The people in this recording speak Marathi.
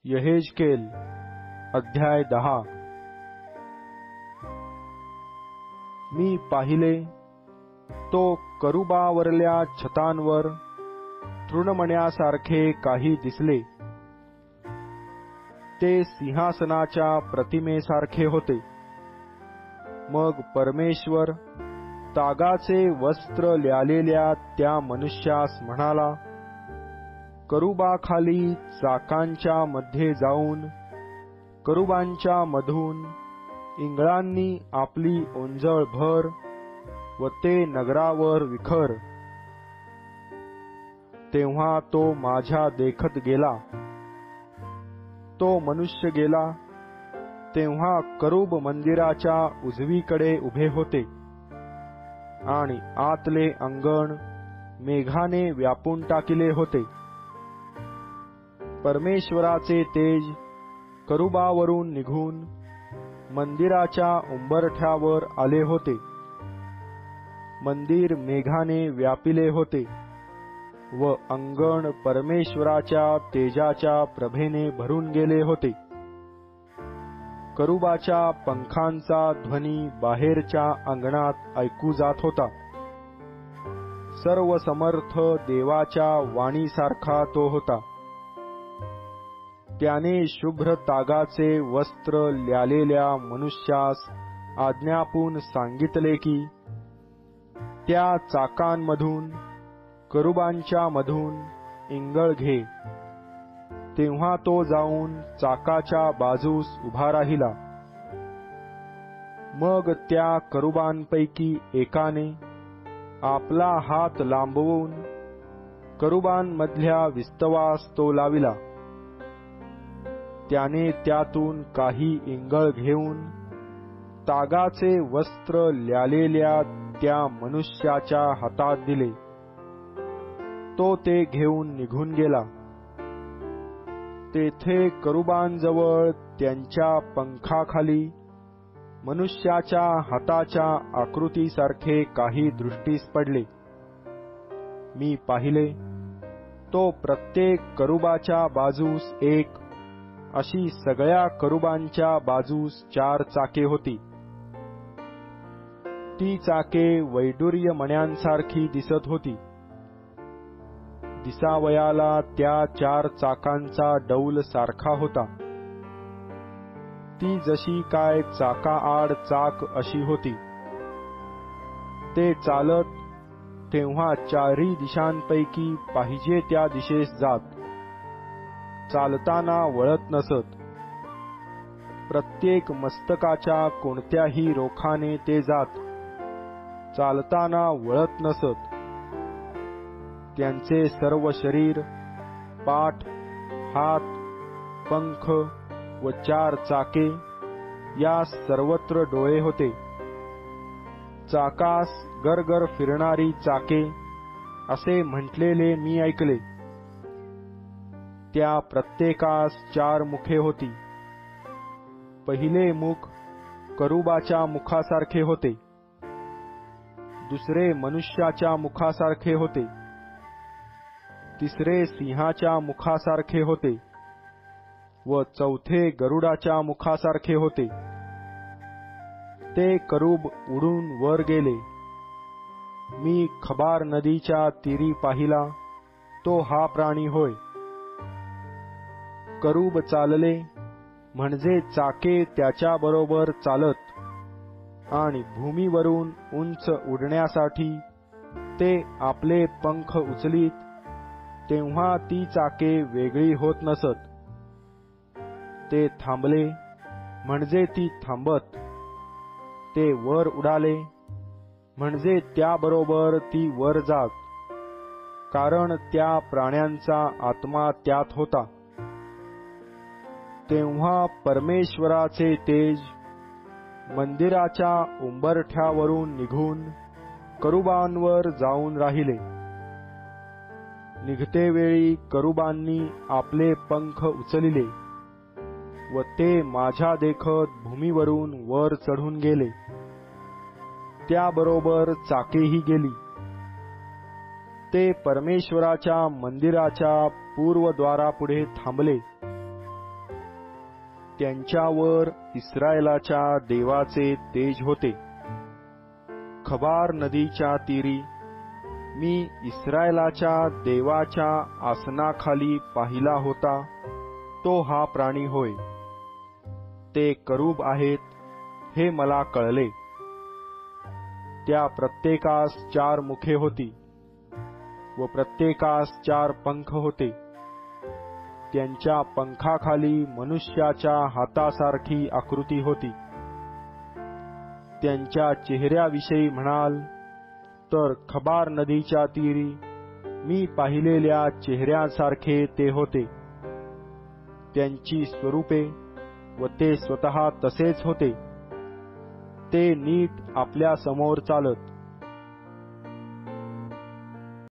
यहेजकेल अध्याय 10. मी पाहिले, तो करुबावरल्या छतांवर तृणमण्यासारखे काही दिसले. ते सिंहासनाच्या प्रतिमेसारखे होते. मग परमेश्वर तागाचे वस्त्र ल्यालेल्या त्या मनुष्यास म्हणाला, करुबाखाली चाकांच्या मध्ये जाऊन करुबांच्या मधून इंगळांनी आपली ओंजळ भर व ते नगरावर विखर. तेव्हा तो माझ्या देखत गेला. तो मनुष्य गेला तेव्हा करूब मंदिराच्या उजवीकडे उभे होते आणि आतले अंगण मेघाने व्यापून टाकिले होते. परमेश्वराचे तेज करुबावरून निघून मंदिराच्या उंबरठ्यावर आले होते. मंदिर मेघाने व्यापिले होते व अंगण परमेश्वराच्या तेजाच्या प्रभेने भरून गेले होते. करुबाच्या पंखांचा ध्वनी बाहेरच्या अंगणात ऐकू जात होता. सर्व समर्थ देवाच्या वाणीसारखा तो होता. त्याने शुभ्र तागाचे वस्त्र ल्यालेल्या मनुष्यास आज्ञापून सांगितले की, त्या चाकांमधून करुबांच्या मधून इंगळ घे. तेव्हा तो जाऊन चाकाच्या बाजूस उभा राहिला. मग त्या करुबांपैकी एकाने आपला हात लांबवून करुबांमधल्या विस्तवास तो लाविला. त्याने त्यातून काही इंगळ घेऊन तागाचे वस्त्र ल्यालेल्या त्या मनुष्याच्या हातात दिले. तो ते घेऊन निघून गेला. तेथे करुबांजवळ त्यांच्या पंखाखाली मनुष्याच्या हाताच्या आकृतीसारखे काही दृष्टीस पडले. मी पाहिले, तो प्रत्येक करुबाच्या बाजूस एक, अशी सगळ्या करुबांच्या बाजूस 4 चाके होती. ती चाके वैडूर्य मण्यांसारखी दिसत होती. दिसावयाला त्या 4 चाकांचा डौल सारखा होता. ती जशी काय चाकाआड चाक अशी होती. ते चालत तेव्हा 4 दिशांपैकी पाहिजे त्या दिशेस जात. चालताना वळत नसत. प्रत्येक मस्तकाच्या कोणत्याही रोखाने ते जात. चालताना वळत नसत. त्यांचे सर्व शरीर, पाठ, हात, पंख व 4 चाके या सर्वत्र डोळे होते. चाकास गरगर फिरणारी चाके असे म्हटलेले मी ऐकले. त्या प्रत्येकास 4 मुखे होती. पहिले मुख करुबाच्या मुखासारखे होते. दुसरे मनुष्याच्या मुखासारखे होते. तिसरे सिंहाच्या मुखासारखे होते व चौथे गरुडाच्या मुखासारखे होते. ते करूब उडून वर गेले. मी खबार नदीच्या तीरी पाहिला, तो हा प्राणी होय. करूब चालले म्हणजे चाके त्याच्याबरोबर चालत आणि भूमीवरून उंच उडण्यासाठी ते आपले पंख उचलीत, तेव्हा ती चाके वेगळी होत नसत. ते थांबले म्हणजे ती थांबत. ते वर उडाले म्हणजे त्याबरोबर ती वर जात, कारण त्या प्राण्यांचा आत्मा त्यात होता. तेव्हा परमेश्वराचे तेज मंदिराच्या उंबरठ्यावरून निघून करुबांवर जाऊन राहिले. निघतेवेळी करुबांनी आपले पंख उचलिले व ते माझ्या देखत भूमीवरून वर चढून गेले. त्याबरोबर चाकेही गेली. ते परमेश्वराच्या मंदिराच्या पूर्वद्वारापुढे थांबले. त्यांच्यावर इस्रायलाच्या देवाचे तेज होते. खबार नदीच्या तीरी मी इस्रायलाच्या देवाच्या आसनाखाली पाहिला होता, तो हा प्राणी होय. ते करूब आहेत हे मला कळले. त्या प्रत्येकास 4 मुखे होती व प्रत्येकास 4 पंख होते. त्यांच्या पंखाखाली मनुष्याच्या हातासारखी आकृती होती. त्यांच्या चेहऱ्याविषयी म्हणाल तर खबार नदीच्या तीरी मी पाहिलेल्या चेहऱ्यासारखे ते होते. त्यांची स्वरूपे व ते स्वतः तसेच होते. ते नीट आपल्या समोर चालत